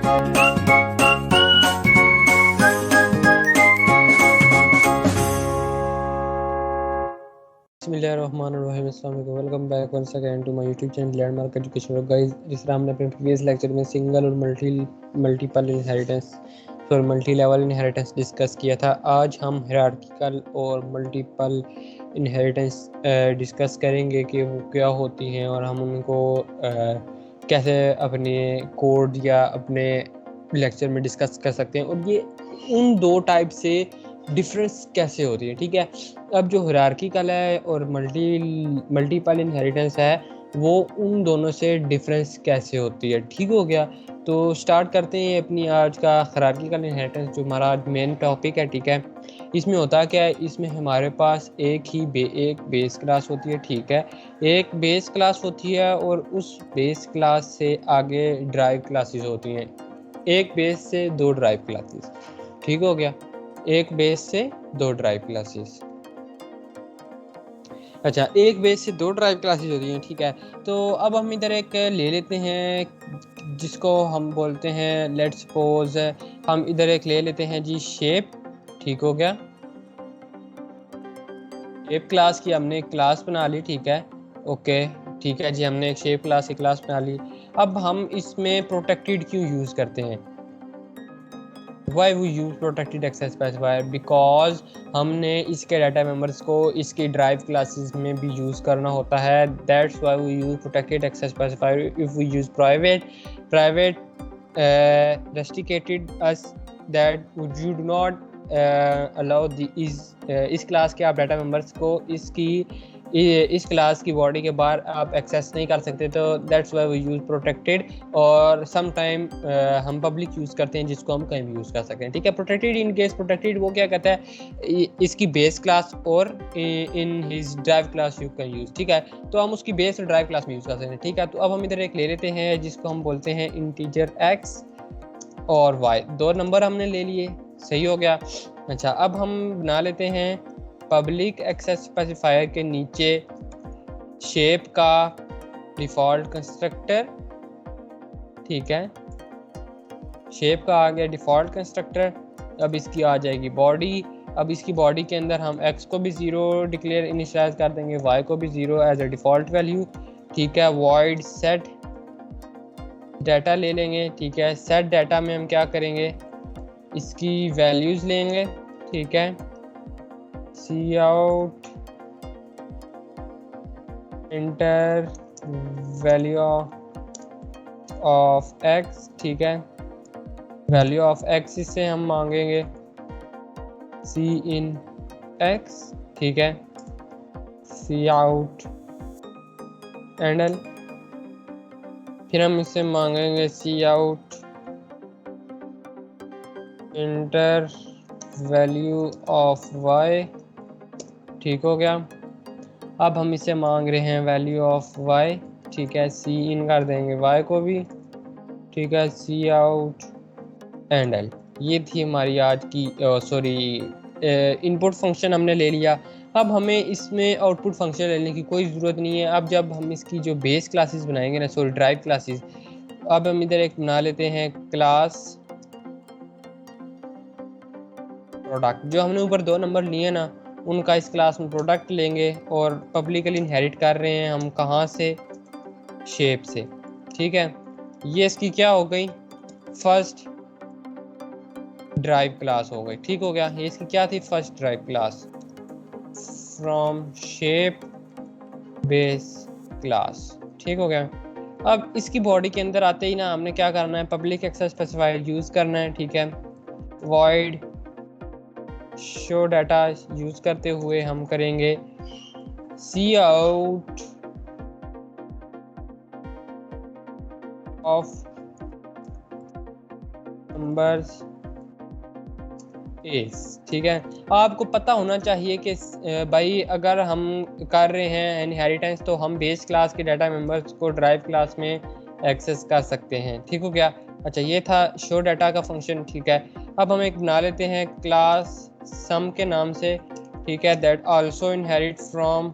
बिस्मिल्लाहिर्रहमानिर्रहीम, अस्सलाम वालेकुम, welcome back once again to my YouTube channel landmark education guys. जिस तरह हमने अपने प्रीवियस लेक्चर में सिंगल और मल्टीपल इनहेरिटेंस और मल्टी लेवल इनहेरिटेंस डिस्कस किया था, आज हम हायरार्किकल और मल्टीपल इनहेरिटेंस डिस्कस करेंगे कि वो क्या होती हैं और हम उनको कैसे अपने कोड या अपने लेक्चर में डिस्कस कर सकते हैं, और ये उन दो टाइप से डिफरेंस कैसे होती है। ठीक है, अब जो हायरार्किकल है और मल्टीपल इनहेरिटेंस है, वो उन दोनों से डिफरेंस कैसे होती है। ठीक हो गया, तो स्टार्ट करते हैं अपनी आज का हायरार्किकल इनहेरिटेंस, जो हमारा आज मेन टॉपिक है। ठीक है, इसमें होता क्या है, इसमें हमारे पास एक बेस क्लास होती है। ठीक है, एक बेस क्लास होती है और उस बेस क्लास से आगे ड्राइव क्लासेस होती हैं। एक बेस से दो ड्राइव क्लासेस। ठीक हो गया, एक बेस से दो ड्राइव क्लासेस। अच्छा, एक बेस से दो ड्राइव क्लासेस होती हैं। ठीक है, तो अब हम इधर एक ले लेते हैं जिसको हम बोलते हैं, लेट्स सपोज हम इधर एक ले लेते हैं जी शेप। ठीक हो गया, शेप क्लास की हमने एक क्लास बना ली। ठीक है, ओके, ठीक है जी, हमने एक शेप क्लास की क्लास बना ली। अब हम इसमें प्रोटेक्टेड क्यों यूज़ करते हैं? Why we use protected access specifier? Because हमने इसके डाटा मेंबर्स को इसकी ड्राइव क्लासेस में भी यूज़ करना होता है। That's why we use protected access specifier. If we use private restricted us that you do not allow इस क्लास के आप डाटा मेंबर्स को इस क्लास की बॉडी के बाहर आप एक्सेस नहीं कर सकते, तो that's why we use protected. और सम टाइम हम पब्लिक यूज़ करते हैं जिसको हम कहीं भी यूज़ कर सकते हैं। ठीक है, प्रोटेक्टेड इन केस प्रोटेक्टेड वो क्या कहता है, इसकी बेस क्लास और in his drive class you can use. ठीक है, तो हम उसकी बेस और ड्राइव क्लास में यूज़ कर सकते हैं। ठीक है, तो अब हम इधर एक ले लेते हैं जिसको हम बोलते हैं इंटीजर एक्स और वाई। दो नंबर हमने ले लिए, सही हो गया। अच्छा, अब हम बना लेते हैं पब्लिक एक्सेस स्पेसिफायर के नीचे शेप का डिफ़ॉल्ट कंस्ट्रक्टर। ठीक है, शेप का आ गया डिफ़ॉल्ट कंस्ट्रक्टर। अब इसकी आ जाएगी बॉडी। अब इसकी बॉडी के अंदर हम x को भी 0 डिक्लेयर इनिशियलाइज कर देंगे, y को भी 0 एज अ डिफ़ॉल्ट वैल्यू। ठीक है, वॉइड सेट डाटा ले लेंगे। ठीक है, सेट डाटा में हम क्या करेंगे, इसकी वैल्यूज़ लेंगे। ठीक है, cout enter value of x। ठीक है, वैल्यू ऑफ x इससे हम मांगेंगे सी इन x। ठीक है, सी आउट एंडल, फिर हम इससे मांगेंगे cout enter value of y। ठीक हो गया, अब हम इसे मांग रहे हैं वैल्यू ऑफ y। ठीक है, सी इन कर देंगे y को भी। ठीक है, सी आउट एंड एल। ये थी हमारी आज की इनपुट फंक्शन हमने ले लिया। अब हमें इसमें आउटपुट फंक्शन लेने की कोई ज़रूरत नहीं है। अब जब हम इसकी जो बेस क्लासेस बनाएंगे ना, ड्राइव क्लासेस, अब हम इधर एक बना लेते हैं क्लास प्रोडक्ट। जो हमने ऊपर दो नंबर लिए ना, उनका इस क्लास में प्रोडक्ट लेंगे और पब्लिकली इनहेरिट कर रहे हैं हम कहाँ से, शेप से। ठीक है, ये इसकी क्या हो गई, फर्स्ट ड्राइव क्लास हो गई। ठीक हो गया, ये इसकी क्या थी, first drive class from shape base class. ठीक हो गया, अब इसकी बॉडी के अंदर आते ही ना हमने क्या करना है, पब्लिक एक्सेस स्पेसिफायर यूज़ करना है। ठीक है, वॉइड शो डाटा यूज़ करते हुए हम करेंगे सी आउट ऑफ नंबर्स एस। ठीक है, आपको पता होना चाहिए कि भाई अगर हम कर रहे हैं इनहेरिटेंस तो हम बेस क्लास के डाटा मेंबर्स को ड्राइव क्लास में एक्सेस कर सकते हैं। ठीक हो गया, अच्छा ये था शो डाटा का फंक्शन। ठीक है, अब हम एक बना लेते हैं क्लास सम के नाम से। ठीक है, that also inherit from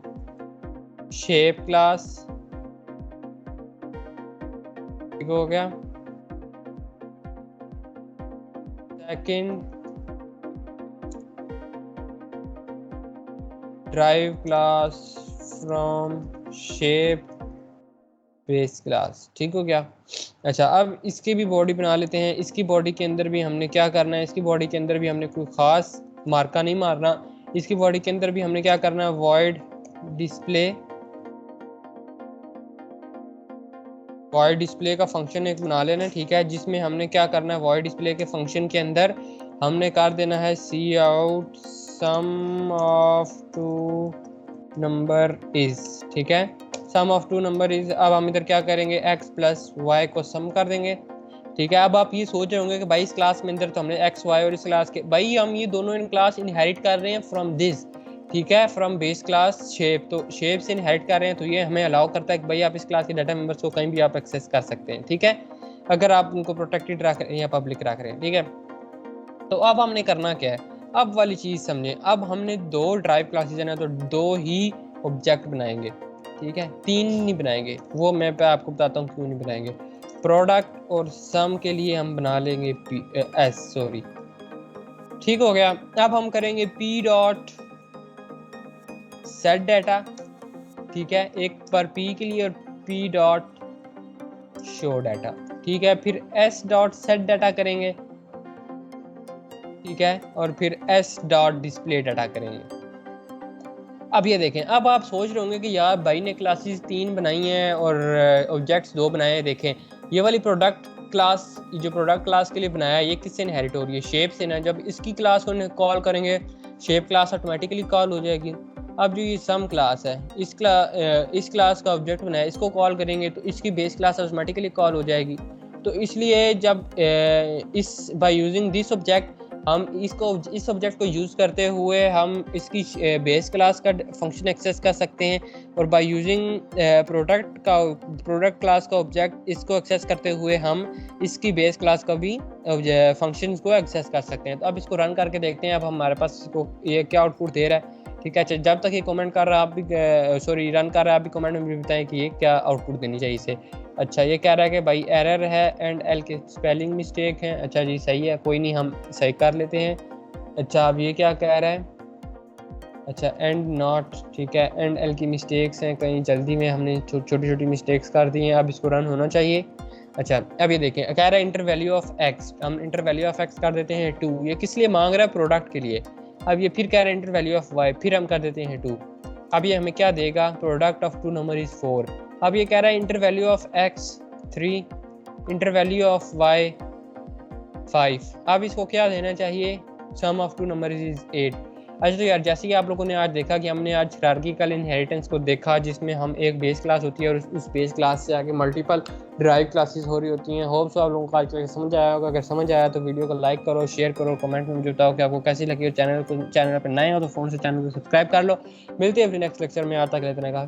shape class. ठीक हो गया, second drive class from shape base class. ठीक हो गया। अच्छा, अब इसकी भी बॉडी बना लेते हैं। इसकी बॉडी के अंदर भी हमने क्या करना है, इसकी बॉडी के अंदर भी हमने कोई ख़ास मार्का नहीं मारना। इसकी बॉडी के अंदर भी हमने क्या करना है, वॉइड डिस्प्ले का फंक्शन एक बना लेना। ठीक है, जिसमें हमने क्या करना है, वॉइड डिस्प्ले के फंक्शन के अंदर हमने कर देना है cout sum of two number is. ठीक है, sum of two number is. अब हम इधर क्या करेंगे, x प्लस वाई को सम कर देंगे। ठीक है, अब आप ये सोच रहे होंगे कि भाई इस क्लास में अंदर तो हमने x y और इस क्लास के, भाई हम ये दोनों इन क्लास इनहेरिट कर रहे हैं फ्रॉम दिस। ठीक है, फ्रॉम बेस क्लास शेप, तो शेप से इनहेरिट कर रहे हैं, तो ये हमें अलाउ करता है कि भाई आप इस क्लास के डाटा मेंबर्स को कहीं भी आप एक्सेस कर सकते हैं। ठीक है, अगर आप उनको प्रोटेक्टेड रख रहे हैं या पब्लिक रख रहे हैं। ठीक है, तो अब हमने करना क्या है, अब वाली चीज़ समझे। अब हमने दो ड्राइव क्लासेज है ना, तो दो ही ऑब्जेक्ट बनाएंगे। ठीक है, तीन नहीं बनाएंगे, वो मैं पे आपको बताता हूँ क्यों नहीं बनाएंगे। प्रोडक्ट और सम के लिए हम बना लेंगे सॉरी। ठीक हो गया। अब हम करेंगे पी डॉट सेट डाटा। ठीक है, एक पर पी के लिए और पी डॉट शो डाटा। ठीक है, फिर एस डॉट सेट डाटा करेंगे। ठीक है, और फिर एस डॉट डिस्प्ले डाटा करेंगे। अब ये देखें, अब आप सोच रहे होंगे कि यार भाई ने क्लासेस 3 बनाई हैं और ऑब्जेक्ट्स 2 बनाए हैं। देखें, ये वाली प्रोडक्ट क्लास, जो प्रोडक्ट क्लास के लिए बनाया है, ये किससे इनहेरिट हो रही है, शेप से ना। जब इसकी क्लास को कॉल करेंगे, शेप क्लास ऑटोमेटिकली कॉल हो जाएगी। अब जो ये सम क्लास है, इस क्लास का ऑब्जेक्ट बनाया, इसको कॉल करेंगे तो इसकी बेस क्लास ऑटोमेटिकली कॉल हो जाएगी। तो इसलिए जब इस बाय यूजिंग दिस ऑब्जेक्ट, हम इस ऑब्जेक्ट को यूज़ करते हुए हम इसकी बेस क्लास का फंक्शन एक्सेस कर सकते हैं, और बाय यूजिंग प्रोडक्ट क्लास का ऑब्जेक्ट, इसको एक्सेस करते हुए हम इसकी बेस क्लास का भी फंक्शंस को एक्सेस कर सकते हैं। तो अब इसको रन करके देखते हैं, अब हमारे पास इसको ये क्या आउटपुट दे रहा है। ठीक है, जब तक ये कमेंट कर रहा है आप भी रन कर रहा है, आप भी कमेंट में भी बताएं कि ये क्या आउटपुट देनी चाहिए इसे। अच्छा, ये कह रहा है कि भाई एरर है एंड एल के स्पेलिंग मिस्टेक है। अच्छा जी, सही है, कोई नहीं, हम सही कर लेते हैं। अच्छा, अब ये क्या कह रहा है, अच्छा एंड नॉट। ठीक है, एंड एल की मिस्टेक्स हैं, कहीं जल्दी में हमने छोटी छोटी मिस्टेक्स कर दी हैं, अब इसको रन होना चाहिए। अच्छा, अब ये देखें, कह रहा है इंटर वैल्यू ऑफ एक्स, हम इंटर वैल्यू ऑफ एक्स कर देते हैं 2। ये किस लिए मांग रहा है, प्रोडक्ट के लिए। अब ये फिर कह रहा है इंटर वैल्यू ऑफ वाई, फिर हम कर देते हैं 2। अब ये हमें क्या देगा, प्रोडक्ट ऑफ 2 नंबर इज 4। अब ये कह रहा है enter value of X 3, enter value of Y 5। अब इसको क्या देना चाहिए, सम ऑफ 2 नंबर इज 8। अच्छा, तो यार जैसे कि आप लोगों ने आज देखा कि हमने आज हायरार्किकल इनहेरिटेंस को देखा, जिसमें हम एक बेस क्लास होती है और उस बेस क्लास से आगे मल्टीपल ड्राइव क्लासेस हो रही होती हैं। होप सो आप लोगों को आज तक समझ आया होगा। अगर समझ आया तो वीडियो को लाइक करो, शेयर करो, कमेंट में मुझे बताओ कि आपको कैसी लगी। और चैनल पर नए हो तो फ़ोन से चैनल को सब्सक्राइब कर लो। मिलते हैं अपने नेक्स्ट लेक्चर में, आज तक इतना।